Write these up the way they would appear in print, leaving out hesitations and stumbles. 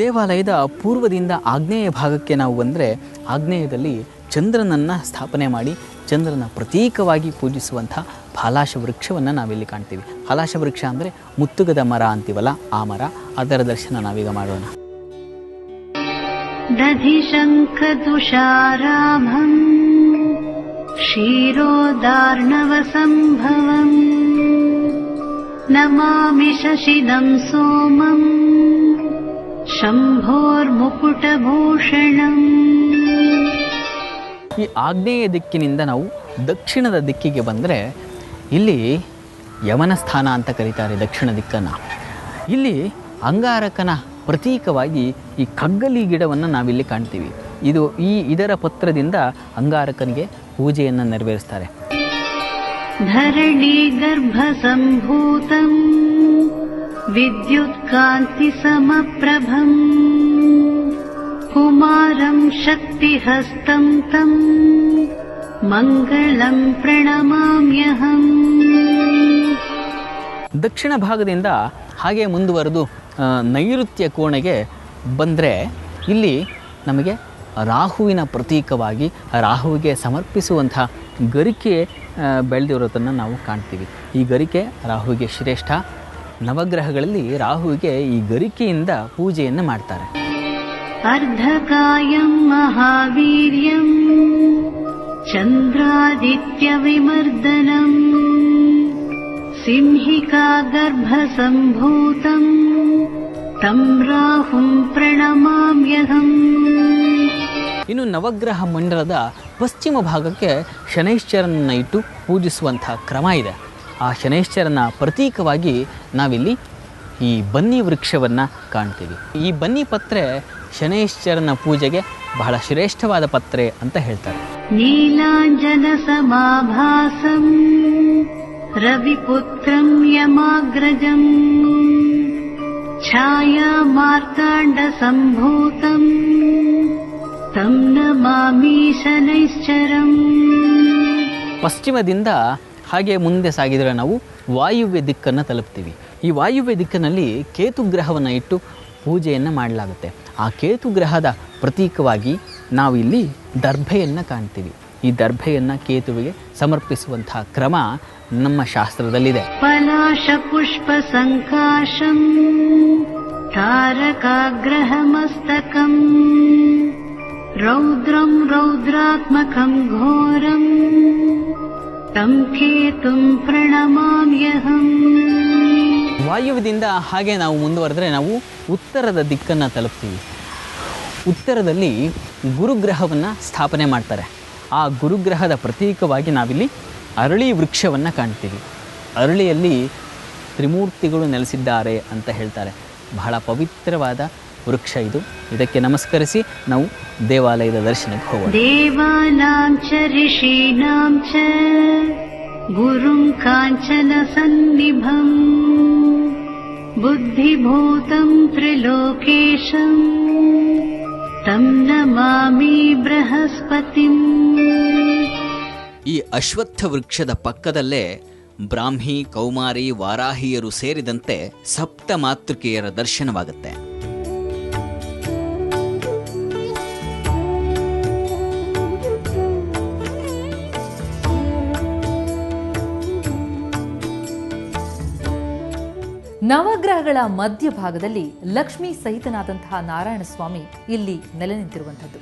ದೇವಾಲಯದ ಪೂರ್ವದಿಂದ ಆಗ್ನೇಯ ಭಾಗಕ್ಕೆ ನಾವು ಬಂದರೆ ಆಗ್ನೇಯದಲ್ಲಿ ಚಂದ್ರನನ್ನು ಸ್ಥಾಪನೆ ಮಾಡಿ ಚಂದ್ರನ ಪ್ರತೀಕವಾಗಿ ಪೂಜಿಸುವಂಥ ಫಾಲಾಶ ವೃಕ್ಷವನ್ನು ನಾವಿಲ್ಲಿ ಕಾಣ್ತೀವಿ. ಫಾಲಾಶ ವೃಕ್ಷ ಅಂದರೆ ಮುತ್ತುಗದ ಮರ ಅಂತೀವಲ್ಲ, ಆ ಮರ, ಅದರ ದರ್ಶನ ನಾವೀಗ ಮಾಡೋಣ. ದಧಿಶಂಖತುಷಾರಾಭಂ ಕ್ಷೀರೋದಾರ್ಣವ ಸಂಭವಂ ನಮಾಮಿ ಶಶಿದಂ ಸೋಮಂ ಶಂಭೋರ್ಮುಕುಟಭೂಷಣಂ. ಈ ಆಗ್ನೇಯ ದಿಕ್ಕಿನಿಂದ ನಾವು ದಕ್ಷಿಣದ ದಿಕ್ಕಿಗೆ ಬಂದರೆ ಇಲ್ಲಿ ಯಮನ ಸ್ಥಾನ ಅಂತ ಕರೀತಾರೆ ದಕ್ಷಿಣ ದಿಕ್ಕನ್ನು. ಇಲ್ಲಿ ಅಂಗಾರಕನ ಪ್ರತೀಕವಾಗಿ ಈ ಕಗ್ಗಲಿ ಗಿಡವನ್ನು ನಾವಿಲ್ಲಿ ಕಾಣ್ತೀವಿ. ಇದರ ಪತ್ರದಿಂದ ಅಂಗಾರಕನಿಗೆ ಪೂಜೆಯನ್ನು ನೆರವೇರಿಸ್ತಾರೆ. ಧರಣಿ ಗರ್ಭ ಸಂಭೂತಂ ವಿದ್ಯುತ್ ಕಾಂತಿ ಸಮಪ್ರಭಂ ಕುಮಾರಂ ಶಕ್ತಿಹಸ್ತಂ ತಂ ಮಂಗಳಂ ಪ್ರಣಮಾಮ್ಯಹಂ. ದಕ್ಷಿಣ ಭಾಗದಿಂದ ಹಾಗೆ ಮುಂದುವರೆದು ನೈಋತ್ಯ ಕೋಣೆಗೆ ಬಂದರೆ ಇಲ್ಲಿ ನಮಗೆ ರಾಹುವಿನ ಪ್ರತೀಕವಾಗಿ ರಾಹುವಿಗೆ ಸಮರ್ಪಿಸುವಂಥ ಗರಿಕೆ ಬೆಳೆದಿರೋದನ್ನು ನಾವು ಕಾಣ್ತೀವಿ. ಈ ಗರಿಕೆ ರಾಹುವಿಗೆ ಶ್ರೇಷ್ಠ. ನವಗ್ರಹಗಳಲ್ಲಿ ರಾಹುವಿಗೆ ಈ ಗರಿಕೆಯಿಂದ ಪೂಜೆಯನ್ನು ಮಾಡ್ತಾರೆ. ಅರ್ಧಕಾಯಂ ಮಹಾವೀರ್ಯಂ ಚಂದ್ರಾದಿತ್ಯ ವಿಮರ್ದನಂ ಸಿಂಹಿಕಾ ಗರ್ಭ ಸಂಭೂತಂ ತಂ ರಾಹುಂ ಪ್ರಣಮಾಮ್ಯಹಂ. ಇನ್ನು ನವಗ್ರಹ ಮಂಡಲದ ಪಶ್ಚಿಮ ಭಾಗಕ್ಕೆ ಶನೈಶ್ಚರನನ್ನು ಇಟ್ಟು ಪೂಜಿಸುವಂಥ ಕ್ರಮ ಇದೆ. ಆ ಶನೈಶ್ಚರನ ಪ್ರತೀಕವಾಗಿ ನಾವಿಲ್ಲಿ ಈ ಬನ್ನಿ ವೃಕ್ಷವನ್ನು ಕಾಣ್ತೀವಿ. ಈ ಬನ್ನಿ ಪತ್ರೆ ಶನೈಶ್ಚರನ ಪೂಜೆಗೆ ಬಹಳ ಶ್ರೇಷ್ಠವಾದ ಪತ್ರೆ ಅಂತ ಹೇಳ್ತಾರೆ. ನೀಲಾಂಜನ ಸಮಾಭಾಸಂ ರವಿಪುತ್ರಂ ಯಮಾಗ್ರಜಂ ಛಾಯಾ ಮಾರ್ತಾಂಡ ಸಂಭೂತಂ ತಂ ನಮಾಮಿ ಶನೈಶ್ಚರಂ. ಪಶ್ಚಿಮದಿಂದ ಹಾಗೆ ಮುಂದೆ ಸಾಗಿದರೆ ನಾವು ವಾಯುವ್ಯ ದಿಕ್ಕನ್ನು ತಲುಪ್ತೀವಿ. ಈ ವಾಯುವ್ಯ ದಿಕ್ಕಿನಲ್ಲಿ ಕೇತುಗ್ರಹವನ್ನು ಇಟ್ಟು ಪೂಜೆಯನ್ನು ಮಾಡಲಾಗುತ್ತೆ. ಆ ಕೇತುಗ್ರಹದ ಪ್ರತೀಕವಾಗಿ ನಾವು ಇಲ್ಲಿ ದರ್ಭೆಯನ್ನು ಕಾಣ್ತೀವಿ. ಈ ದರ್ಭೆಯನ್ನು ಕೇತುವಿಗೆ ಸಮರ್ಪಿಸುವಂಥ ಕ್ರಮ ನಮ್ಮ ಶಾಸ್ತ್ರದಲ್ಲಿದೆ. ಪಲಾಶ ಪುಷ್ಪ ಸಂಕಾಶಂ ತಾರಕಾಗ್ರಹಮಸ್ತಕಂ ರೌದ್ರಂ ರೌದ್ರಾತ್ಮಕಂ ಘೋರಂ ತಂ ಕೇತುಂ ಪ್ರಣಮಾಮ್ಯಹಂ. ವಾಯುವ್ಯದಿಂದ ಹಾಗೆ ನಾವು ಮುಂದುವರೆದರೆ ನಾವು ಉತ್ತರದ ದಿಕ್ಕನ್ನು ತಲುಪ್ತೀವಿ. ಉತ್ತರದಲ್ಲಿ ಗುರುಗ್ರಹವನ್ನು ಸ್ಥಾಪನೆ ಮಾಡ್ತಾರೆ. ಆ ಗುರುಗ್ರಹದ ಪ್ರತೀಕವಾಗಿ ನಾವಿಲ್ಲಿ ಅರಳಿ ವೃಕ್ಷವನ್ನು ಕಾಣ್ತೀವಿ. ಅರಳಿಯಲ್ಲಿ ತ್ರಿಮೂರ್ತಿಗಳು ನೆಲೆಸಿದ್ದಾರೆ ಅಂತ ಹೇಳ್ತಾರೆ. ಬಹಳ ಪವಿತ್ರವಾದ ವೃಕ್ಷ ಇದು. ಇದಕ್ಕೆ ನಮಸ್ಕರಿಸಿ ನಾವು ದೇವಾಲಯದ ದರ್ಶನಕ್ಕೆ ಹೋಗೋಣ. ದೇವಾನಾಂ ಚ ಋಷೀಣಾಂ ಚ ಗುರುಂ ಕಾಂಚನ ಸನ್ನಿಭಂ ಬುದ್ಧಿಭೂತಂ ತ್ರಿಲೋಕೇಶಂ ತಂ ನಮಾಮಿ ಬೃಹಸ್ಪತಿಂ. ಈ ಅಶ್ವತ್ಥ ವೃಕ್ಷದ ಪಕ್ಕದಲ್ಲೇ ಬ್ರಾಹ್ಮಿ, ಕೌಮಾರಿ, ವಾರಾಹಿಯರು ಸೇರಿದಂತೆ ಸಪ್ತ ಮಾತೃಕೆಯರ ದರ್ಶನವಾಗುತ್ತೆ. ನವಗ್ರಹಗಳ ಮಧ್ಯಭಾಗದಲ್ಲಿ ಲಕ್ಷ್ಮೀ ಸಹಿತನಾದಂತಹ ನಾರಾಯಣ ಸ್ವಾಮಿ ಇಲ್ಲಿ ನೆಲೆ ನಿಂತಿರುವಂಥದ್ದು.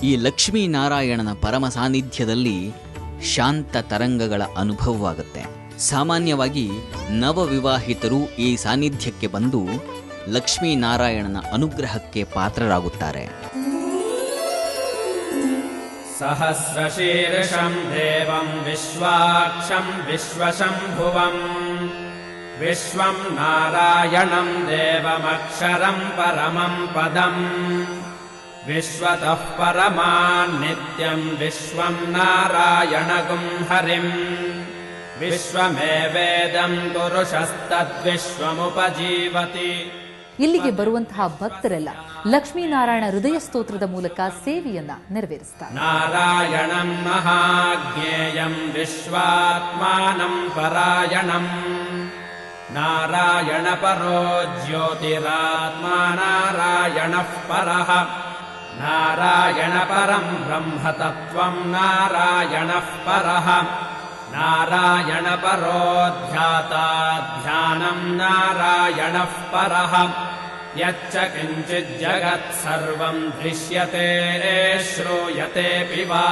ಈ ಲಕ್ಷ್ಮೀನಾರಾಯಣನ ಪರಮ ಸಾನ್ನಿಧ್ಯದಲ್ಲಿ ಶಾಂತ ತರಂಗಗಳ ಅನುಭವವಾಗುತ್ತೆ. ಸಾಮಾನ್ಯವಾಗಿ ನವವಿವಾಹಿತರು ಈ ಸಾನ್ನಿಧ್ಯಕ್ಕೆ ಬಂದು ಲಕ್ಷ್ಮೀನಾರಾಯಣನ ಅನುಗ್ರಹಕ್ಕೆ ಪಾತ್ರರಾಗುತ್ತಾರೆ. ಸಹಸ್ರಶೀರ್ಷಂ ದೇವಂ ವಿಶ್ವಾಕ್ಷಂ ವಿಶ್ವಶಂಭುವಂ ವಿಶ್ವಂ ನಾರಾಯಣಂ ದೇವಮಕ್ಷರಂ ಪರಮಂ ಪದಂ ವಿಶ್ವತಃ ಪರಮಾನ್ ನಿತ್ಯಂ ವಿಶ್ವಂ ನಾರಾಯಣಗುಂ ಹರಿಂ ವಿಶ್ವಮೇವೇದಂ ಪುರುಷಸ್ತದ್ವಿಶ್ವಮುಪಜೀವತಿ. ಇಲ್ಲಿಗೆ ಬರುವಂತಹ ಭಕ್ತರೆಲ್ಲ ಲಕ್ಷ್ಮೀನಾರಾಯಣ ಹೃದಯ ಸ್ತೋತ್ರದ ಮೂಲಕ ಸೇವೆಯನ್ನ ನೆರವೇರಿಸ್ತಾರೆ. ನಾರಾಯಣಂ ಮಹಾಜ್ಞೇಯಂ ವಿಶ್ವಾತ್ಮಾನಂ ಪರಾಯಣಂ. ನಾರಾಯಣ ಪರೋ ಜ್ಯೋತಿರಾತ್ಮಾ ನಾರಾಯಣಃ ಪರಃ. ನಾರಾಯಣ ಪರಂ ಬ್ರಹ್ಮ ತತ್ವಂ ನಾರಾಯಣಃ ಪರಃ. ನಾರಾಯಣ ಪರೋ ಧ್ಯಾತಾ ಧ್ಯಾನಂ ನಾರಾಯಣಃ ಪರಃ. ಯಚ್ಚ ಕಿಂಚಿತ್ ಜಗತ್ ಸರ್ವಂ ದೃಶ್ಯತೆ ಶ್ರೂಯತೆಪಿ ವಾ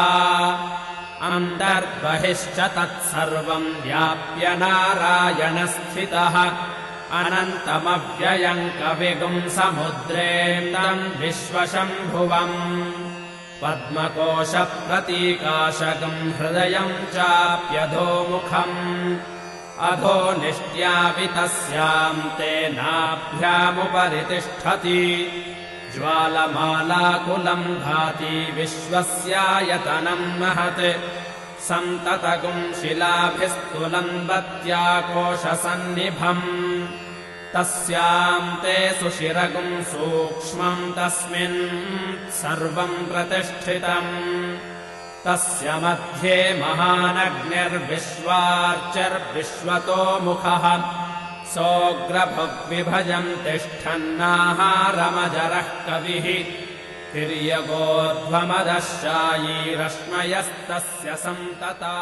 ಅಂತರ್ಬಹಿಶ್ಚ ತತ್ಸರ್ವಂ ವ್ಯಾಪ್ಯ ನಾರಾಯಣ ಸ್ಥಿತಃ. ಅನಂತಮವ್ಯಯಂ ಕವಿಗುಂ ಸಮುದ್ರೇಂದಂ ವಿಶ್ವಶಂಭುವಂ. ಪದ್ಮಕೋಶ ಪ್ರತೀಕಾಶಕಂ ಹೃದಯಂ ಚಾಪ್ಯಧೋಮುಖಂ. ಅಧೋ ನಿಷ್ಟ್ಯಾಪಿ ತಸ್ಯಾಂ ತೇನಾಭ್ಯಾಮುಪರಿ ತಿಷ್ಠತಿ. ಜ್ವಾಲಮಾಲಾಕುಲಂ ಭಾತಿ ವಿಶ್ವಸ್ಯಾಯತನಂ ಮಹತ್. ಸಂತತಗುಂ ಶಿಲಾಭಿಸ್ತುಲಂ ಬತ್ಯಾಕೋಶಸನ್ನಿಭಂ. ತಸ್ಯಾಂ ತೇ ಸುಶಿರಗುಂ ಸೂಕ್ಷ್ಮಂ ತಸ್ಮಿನ್ ಸರ್ವಂ ಪ್ರತಿಷ್ಠಿತಂ. ತಸ್ಯ ಮಧ್ಯೆ ಮಹಾನಗ್ನಿರ್ವಿಶ್ವಾರ್ಚರ್ವಿಶ್ವತೋ ಮುಖಃ. ಸೋಗ್ರಭುಗ್ವಿಭಜಂ ತಿಷ್ಠನ್ನಾಹಾರಮಜರಃ ಕವಿಃ. ತಿರ್ಯಗೋಧ್ವಮದಃ ಶಾಯೀರಶ್ಮಯಸ್ತಸ್ಯ ಸಂತತಾ.